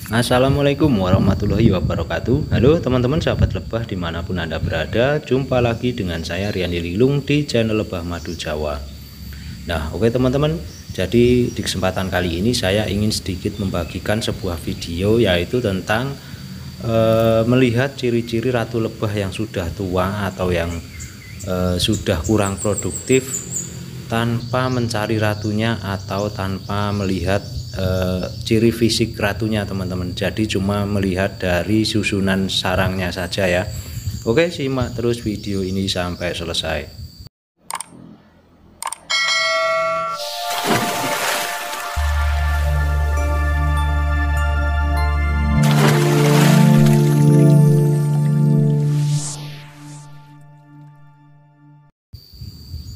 Assalamualaikum warahmatullahi wabarakatuh. Halo teman-teman sahabat lebah dimanapun Anda berada. Jumpa lagi dengan saya Rian Lilung di channel Lebah Madu Jawa. Nah oke teman-teman, jadi di kesempatan kali ini saya ingin sedikit membagikan sebuah video, yaitu tentang melihat ciri-ciri ratu lebah yang sudah tua atau yang sudah kurang produktif tanpa mencari ratunya atau tanpa melihat ciri fisik ratunya teman-teman. Jadi cuma melihat dari susunan sarangnya saja ya. Oke, simak terus video ini sampai selesai.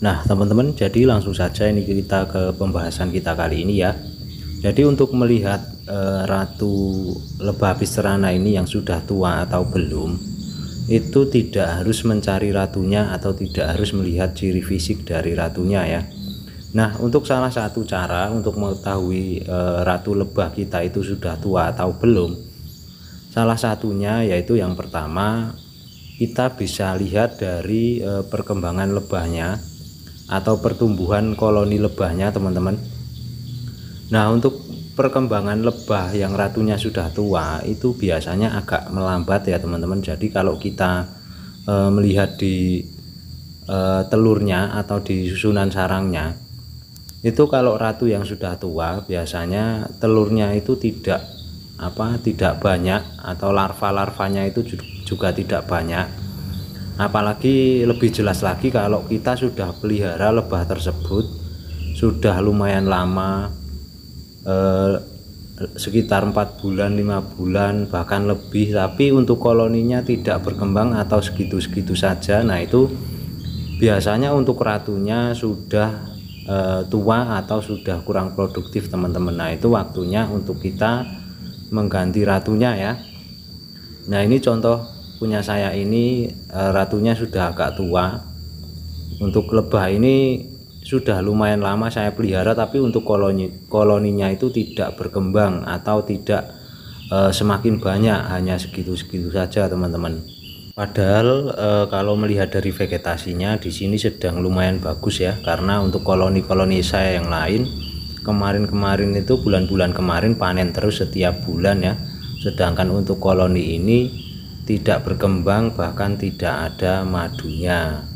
Nah teman-teman, jadi langsung saja ini kita ke pembahasan kita kali ini ya. Jadi untuk melihat ratu lebah apis cerana ini yang sudah tua atau belum, itu tidak harus mencari ratunya atau tidak harus melihat ciri fisik dari ratunya ya. Nah untuk salah satu cara untuk mengetahui ratu lebah kita itu sudah tua atau belum, salah satunya yaitu yang pertama, kita bisa lihat dari perkembangan lebahnya atau pertumbuhan koloni lebahnya teman-teman. Nah untuk perkembangan lebah yang ratunya sudah tua itu biasanya agak melambat ya teman-teman. Jadi kalau kita melihat di telurnya atau di susunan sarangnya, itu kalau ratu yang sudah tua biasanya telurnya itu tidak banyak, atau larva-larvanya itu juga tidak banyak. Apalagi lebih jelas lagi kalau kita sudah pelihara lebah tersebut sudah lumayan lama, sekitar 4 bulan 5 bulan bahkan lebih, tapi untuk koloninya tidak berkembang atau segitu-segitu saja. Nah itu biasanya untuk ratunya sudah tua atau sudah kurang produktif teman-teman. Nah itu waktunya untuk kita mengganti ratunya ya. Nah ini contoh punya saya ini, ratunya sudah agak tua. Untuk lebah ini sudah lumayan lama saya pelihara, tapi untuk koloninya itu tidak berkembang atau tidak semakin banyak, hanya segitu-segitu saja teman-teman. Padahal kalau melihat dari vegetasinya di sini sedang lumayan bagus ya, karena untuk koloni-koloni saya yang lain kemarin-kemarin itu bulan-bulan kemarin panen terus setiap bulan ya, sedangkan untuk koloni ini tidak berkembang, bahkan tidak ada madunya.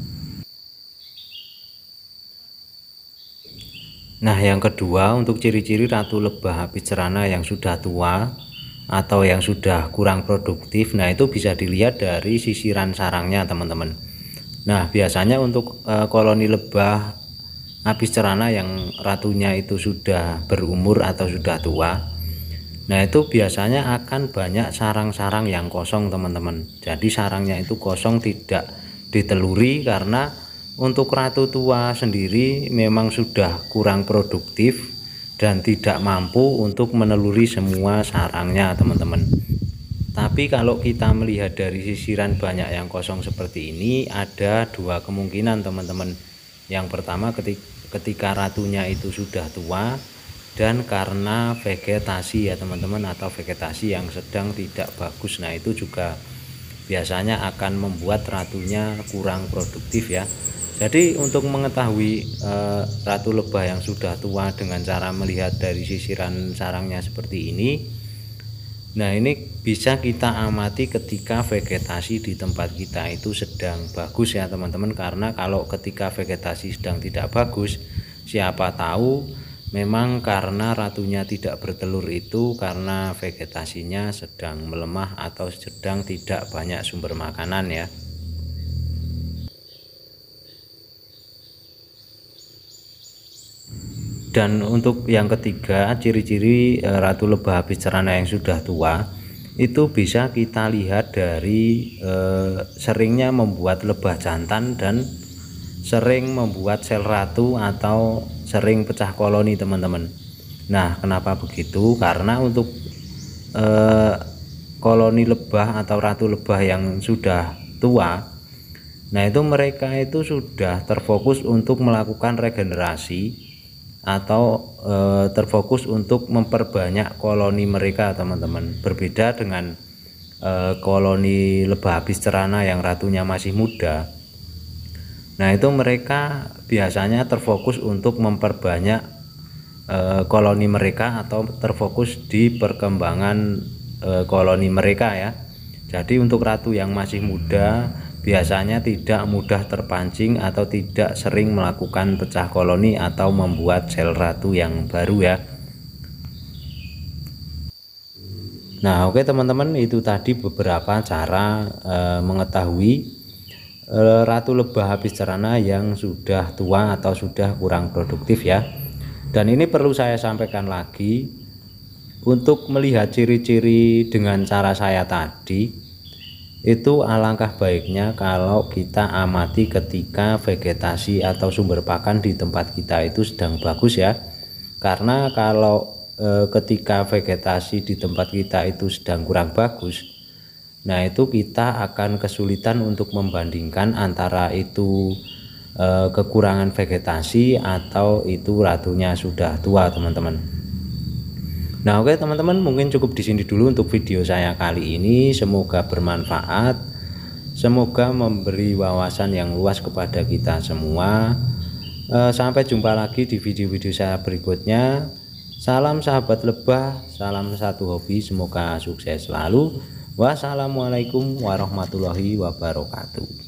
Nah yang kedua, untuk ciri-ciri ratu lebah apis cerana yang sudah tua atau yang sudah kurang produktif, nah itu bisa dilihat dari sisiran sarangnya teman-teman. Nah biasanya untuk koloni lebah apis cerana yang ratunya itu sudah berumur atau sudah tua, nah itu biasanya akan banyak sarang-sarang yang kosong teman-teman. Jadi sarangnya itu kosong, tidak diteluri, karena untuk ratu tua sendiri memang sudah kurang produktif dan tidak mampu untuk meneluri semua sarangnya teman-teman. Tapi kalau kita melihat dari sisiran banyak yang kosong seperti ini, ada dua kemungkinan teman-teman. Yang pertama, ketika ratunya itu sudah tua dan karena vegetasi ya teman-teman, atau vegetasi yang sedang tidak bagus. Nah itu juga biasanya akan membuat ratunya kurang produktif ya. Jadi untuk mengetahui ratu lebah yang sudah tua dengan cara melihat dari sisiran sarangnya seperti ini, nah ini bisa kita amati ketika vegetasi di tempat kita itu sedang bagus ya teman-teman. Karena kalau ketika vegetasi sedang tidak bagus, siapa tahu memang karena ratunya tidak bertelur itu karena vegetasinya sedang melemah atau sedang tidak banyak sumber makanan ya. Dan untuk yang ketiga, ciri-ciri ratu lebah apis cerana yang sudah tua itu bisa kita lihat dari seringnya membuat lebah jantan dan sering membuat sel ratu atau sering pecah koloni teman-teman. Nah kenapa begitu? Karena untuk koloni lebah atau ratu lebah yang sudah tua, nah itu mereka itu sudah terfokus untuk melakukan regenerasi atau terfokus untuk memperbanyak koloni mereka teman-teman. Berbeda dengan koloni lebah habis cerana yang ratunya masih muda. Nah itu mereka biasanya terfokus untuk memperbanyak koloni mereka atau terfokus di perkembangan koloni mereka ya. Jadi untuk ratu yang masih muda biasanya tidak mudah terpancing atau tidak sering melakukan pecah koloni atau membuat sel ratu yang baru ya. Nah oke teman-teman, itu tadi beberapa cara mengetahui ratu lebah habis cerana yang sudah tua atau sudah kurang produktif ya. Dan ini perlu saya sampaikan lagi, untuk melihat ciri-ciri dengan cara saya tadi itu alangkah baiknya kalau kita amati ketika vegetasi atau sumber pakan di tempat kita itu sedang bagus ya. Karena kalau ketika vegetasi di tempat kita itu sedang kurang bagus, nah itu kita akan kesulitan untuk membandingkan antara itu kekurangan vegetasi atau itu ratunya sudah tua teman-teman. Nah oke teman-teman, mungkin cukup di sini dulu untuk video saya kali ini. Semoga bermanfaat, semoga memberi wawasan yang luas kepada kita semua. Sampai jumpa lagi di video-video saya berikutnya. Salam sahabat lebah, salam satu hobi, semoga sukses selalu. Wassalamualaikum warahmatullahi wabarakatuh.